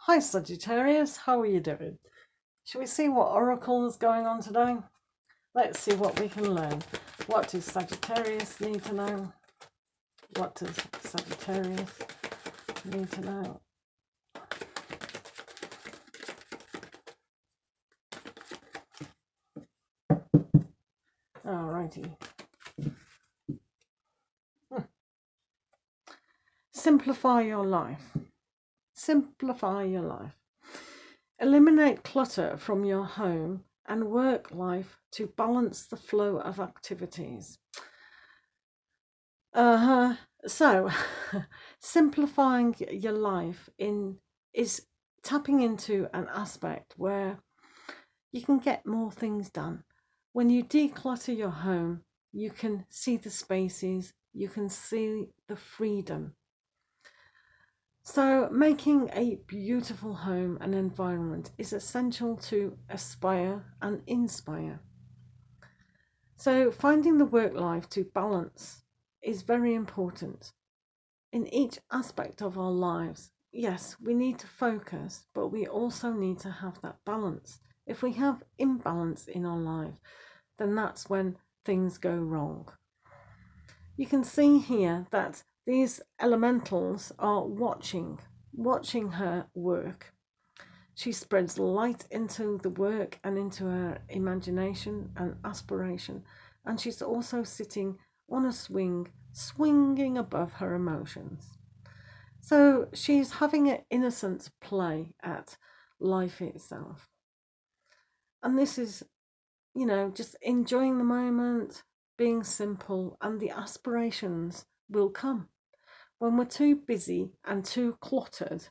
Hi Sagittarius, how are you doing? Shall we see what oracle is going on today? Let's see what we can learn. What does Sagittarius need to know? What does Sagittarius need to know? Alrighty. Simplify your life. Simplify your life. Eliminate clutter from your home and work life to balance the flow of activities. So, simplifying your life is tapping into an aspect where you can get more things done. When you declutter your home, you can see the spaces, you can see the freedom. So, making a beautiful home and environment is essential to aspire and inspire. So, finding the work life to balance is very important in each aspect of our lives. Yes, we need to focus, but we also need to have that balance. If we have imbalance in our life, then that's when things go wrong. You can see here that these elementals are watching her work. She spreads light into the work and into her imagination and aspiration, and she's also sitting on a swing, swinging above her emotions. So she's having an innocent play at life itself. And this is, just enjoying the moment, being simple, and the aspirations will come. When we're too busy and too cluttered,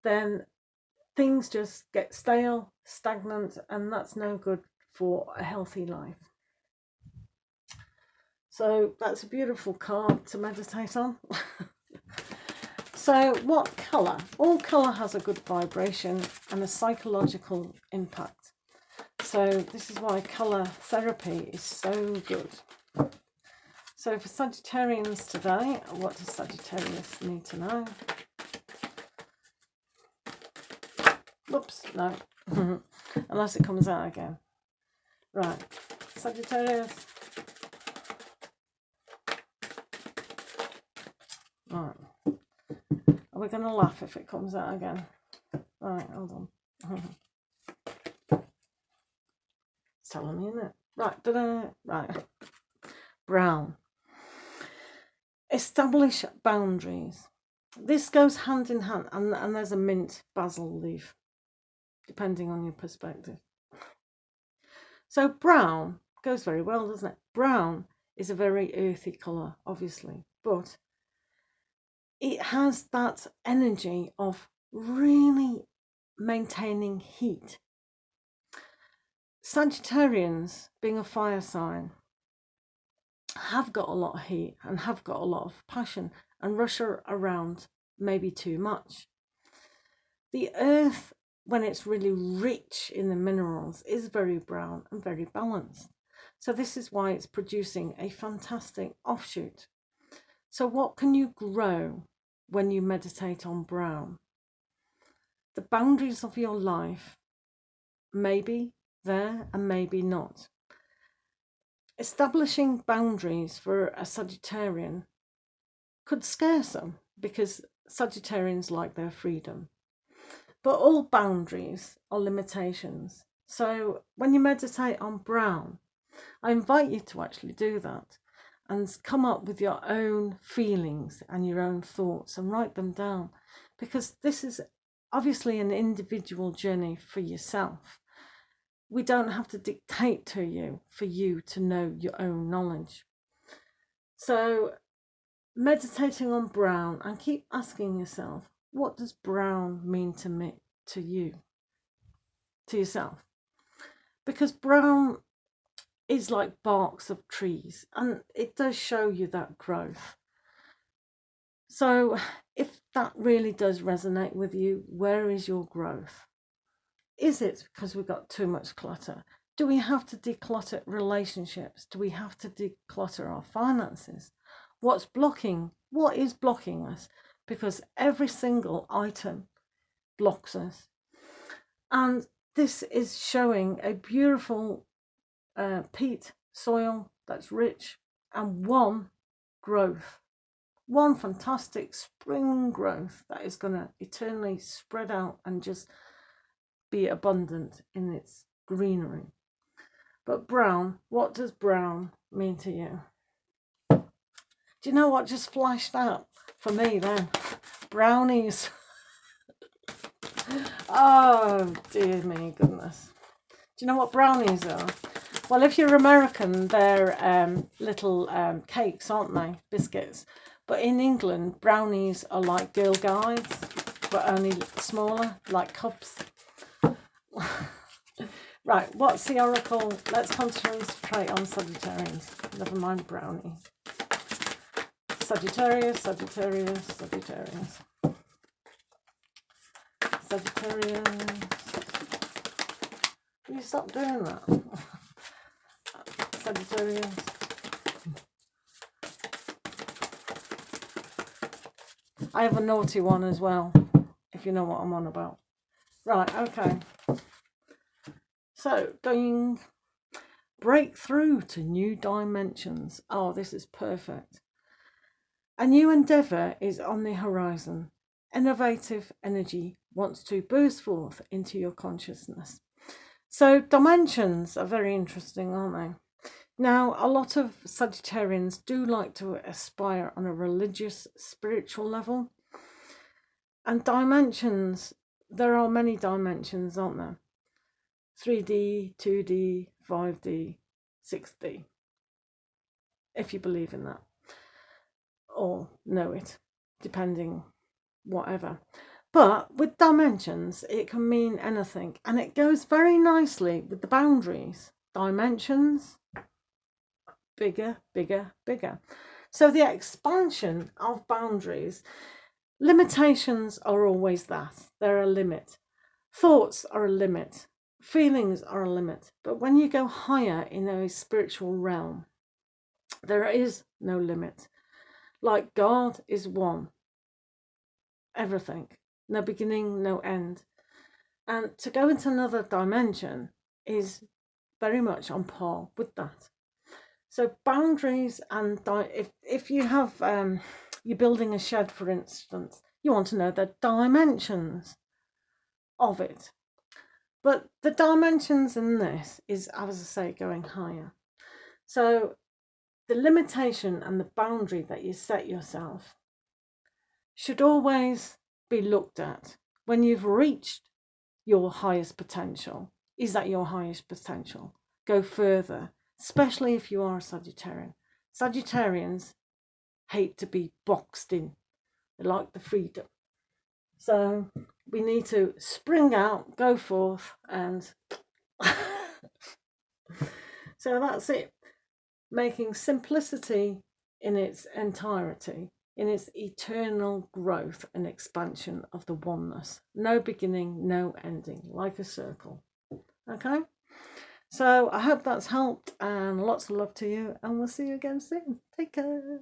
then things just get stale, stagnant, and that's no good for a healthy life. So that's a beautiful card to meditate on. So what colour? All colour has a good vibration and a psychological impact. So this is why colour therapy is so good. So for Sagittarians today, what does Sagittarius need to know? Whoops, no. Unless it comes out again. Right, Sagittarius. Right. Are we going to laugh if it comes out again? Right, hold on. It's telling me, isn't it? Right, ta-da. Right. Brown. Establish boundaries. This goes hand in hand, and there's a mint basil leaf, depending on your perspective. So brown goes very well, doesn't it? Brown is a very earthy colour, obviously, but it has that energy of really maintaining heat. Sagittarians, being a fire sign, have got a lot of heat and have got a lot of passion and rush around maybe too much. The earth, when it's really rich in the minerals, is very brown and very balanced. So this is why it's producing a fantastic offshoot. So what can you grow when you meditate on brown? The boundaries of your life may be there and maybe not. Establishing boundaries for a Sagittarian could scare some because Sagittarians like their freedom. But all boundaries are limitations. So when you meditate on brown, I invite you to actually do that and come up with your own feelings and your own thoughts and write them down, because this is obviously an individual journey for yourself. We don't have to dictate to you for you to know your own knowledge. So meditating on brown and keep asking yourself, what does brown mean to me, to you, to yourself? Because brown is like barks of trees and it does show you that growth. So if that really does resonate with you, where is your growth? Is it because we've got too much clutter? Do we have to declutter relationships? Do we have to declutter our finances? What is blocking us? Because every single item blocks us. And this is showing a beautiful peat soil that's rich, and one growth, one fantastic spring growth that is going to eternally spread out and just be abundant in its greenery. But brown, what does brown mean to you? Do you know what just flashed out for me then? Brownies. Oh dear me, goodness. Do you know what brownies are? Well, if you're American, they're little cakes, aren't they? Biscuits. But in England, brownies are like Girl Guides, but only smaller, like cups. Right, what's the oracle? Let's concentrate on Sagittarians. Never mind brownies. Sagittarius, Sagittarius, Sagittarius. Sagittarius. Will you stop doing that? Sagittarius. I have a naughty one as well, if you know what I'm on about. Right, okay. So, going break through to new dimensions. Oh, this is perfect. A new endeavour is on the horizon. Innovative energy wants to burst forth into your consciousness. So dimensions are very interesting, aren't they? Now, a lot of Sagittarians do like to aspire on a religious, spiritual level. And dimensions, there are many dimensions, aren't there? 3D, 2D, 5D, 6D, if you believe in that, or know it, depending, whatever. But with dimensions, it can mean anything, and it goes very nicely with the boundaries. Dimensions, bigger, bigger, bigger. So the expansion of boundaries, limitations are always that. They're a limit. Thoughts are a limit. Feelings are a limit. But when you go higher in a spiritual realm, there is no limit. Like God is one. Everything. No beginning, no end. And to go into another dimension is very much on par with that. So boundaries, and if you have, you're building a shed, for instance, you want to know the dimensions of it. But the dimensions in this is, as I say, going higher. So the limitation and the boundary that you set yourself should always be looked at when you've reached your highest potential. Is that your highest potential? Go further, especially if you are a Sagittarian. Sagittarians hate to be boxed in. They like the freedom. So we need to spring out, go forth, and so that's it. Making simplicity in its entirety, in its eternal growth and expansion of the oneness. No beginning, no ending, like a circle. Okay? So I hope that's helped, and lots of love to you, and we'll see you again soon. Take care.